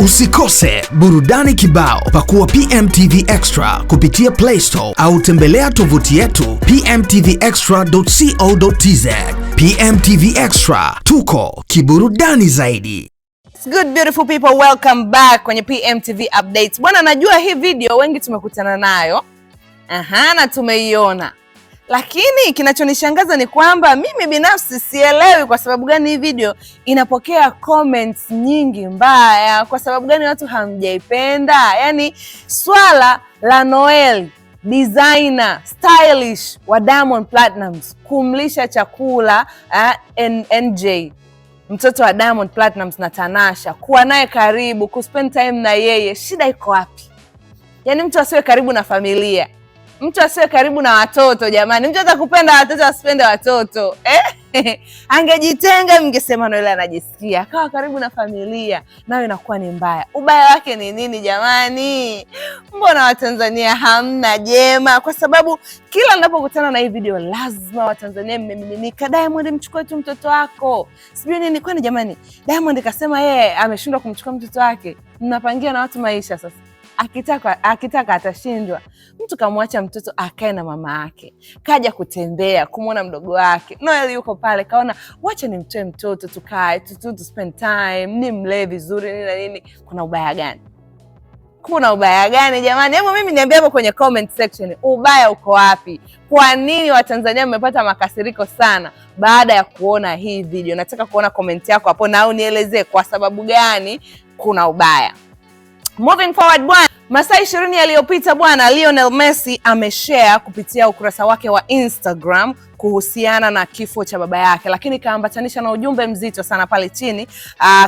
Usikose burudani kibao. Pakua PMTV Extra kupitia Play Store au tembelea tovuti yetu pmtvextra.co.tz. PMTV Extra, tuko kiburudani zaidi. Good beautiful people, welcome back kwenye PMTV updates. Bwana, najua hii video wengi tumekutana nayo. Na tumeiona. Lakini kinachonishangaza ni kwamba mimi binafsi sielewi kwa sababu gani hii video inapokea comments nyingi mbaya, kwa sababu gani watu hamjaipenda. Yaani swala la Noel, designer, stylish wa Diamond Platnumz kumlisha chakula NJ, mtoto wa Diamond Platnumz na Tanasha, kuwa naye karibu, kuspend time na yeye, shida iko wapi? Yaani mtu asiwe karibu na familia, mtu asiwe karibu na watoto jamani. Mtu atakupenda watoto asipende watoto. Angejitenga, mngesema Noel anajisikia. Akawa karibu na familia, nayo inakuwa ni mbaya. Ubaya wake ni nini jamani? Mbona Watanzania hamna jema? Kwa sababu kila ninapokutana na hii video lazima Watanzania mmemiminika, Diamond mchukue tu mtoto wako, sijui nini. Kwani jamani, Diamond kasema yeye ameshindwa kumchukua mtoto wake? Mnapangia na watu maisha sasa. Akitaka atashindwa. Mtu kamwacha mtoto akae na mama yake, kaja kutembea kumwona mdogo wake. Noel yuko pale, kaona wacha nimtoe mtoto tukae to spend time, nimlee vizuri nini na nini. Kuna ubaya gani? Kuna ubaya gani jamani? Hebu mimi niambie hapo kwenye comment section, ubaya uko wapi? Kwa nini Watanzania mmepata makasiriko sana baada ya kuona hii video? Nataka kuona comment yako hapo na unielezee kwa sababu gani kuna ubaya. Moving forward bwana, masaa 20 yaliyopita bwana, Lionel Messi ameshare kupitia ukurasa wake wa Instagram kuhusiana na kifo cha baba yake, lakini kaambatanisha na ujumbe mzito sana pale chini.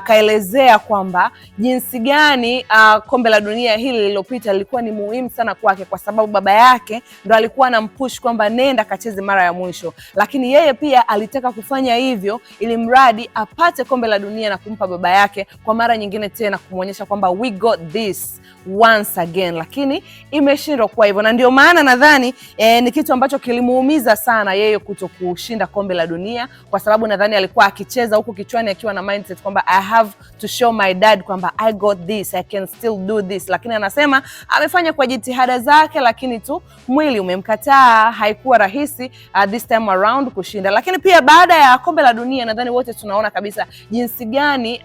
Kaelezea kwamba jinsi gani kombe la dunia hili lililopita lilikuwa ni muhimu sana kwake, kwa sababu baba yake ndo alikuwa anampush kwamba nenda kacheze mara ya mwisho, lakini yeye pia alitaka kufanya hivyo ili mradi apate kombe la dunia na kumpa baba yake kwa mara nyingine tena, kumuonyesha kwamba we got this once again, lakini imeshindwa kwa hivyo. Na ndio maana nadhani ni kitu ambacho kilimuumiza sana yeye kuto kushinda kombe la dunia, kwa sababu nadhani alikuwa akicheza huku kichwani akiwa na mindset kwamba I have to show my dad kwamba I got this, I can still do this. Lakini anasema amefanya kwa jitihada zake, lakini tu mwili umemkataa. Haikuwa rahisi this time around kushinda. Lakini pia baada ya kombe la dunia nadhani wote tunaona kabisa jinsi gani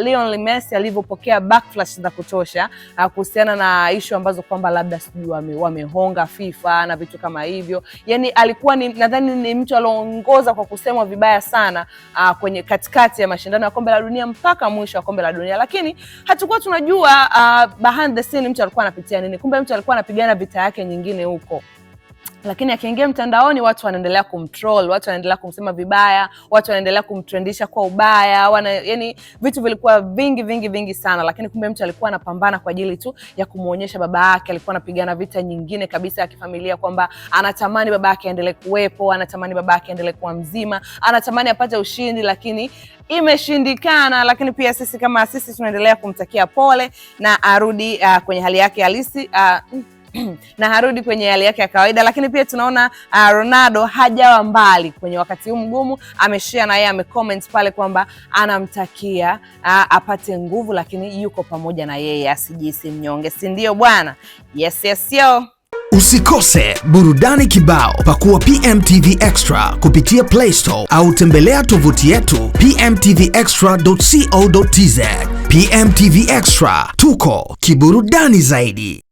Lionel Messi alivyopokea backlash za kutosha kuhusiana na issue ambazo kwamba labda sijui wamehonga FIFA na vitu kama hivyo. Yaani alikuwa nadhani ni mtu aliongoza kwa kusemwa vibaya sana kwenye katikati ya mashindano ya kombe la dunia mpaka mwisho wa kombe la dunia, lakini hatakuwa tunajua behind the scene mtu alikuwa anapitia nini. Kumbe mtu alikuwa anapigana vita yake nyingine huko, lakini akiingia mtandaoni watu wanaendelea kumtroll, watu wanaendelea kumsema vibaya, watu wanaendelea kumtrendisha kwa ubaya, yani vitu vilikuwa vingi sana. Lakini kumbe mtu alikuwa anapambana kwa ajili tu ya kumuonyesha baba yake, alikuwa anapigana vita nyingine kabisa ya kifamilia, kwamba anatamani baba yake aendelee kuwepo, anatamani baba yake aendelee kuwa mzima, anatamani apate ushindi, lakini imeshindikana. Lakini pia sisi kama sisi tunaendelea kumtakia pole na arudi kwenye hali yake halisi na harudi kwenye hali yake ya kawaida. Lakini pia tunaona Ronaldo hajawa mbali kwenye wakati huu mgumu. Ameshare na yeye amecomment pale kwamba anamtakia apate nguvu, lakini yuko pamoja na yeye, asijisi mnyonge, si ndio bwana? Yes yo. Usikose burudani kibao. Pakua PMTV Extra kupitia Play Store au tembelea tovuti yetu pmtvextra.co.tz. PMTV Extra, tuko kiburudani zaidi.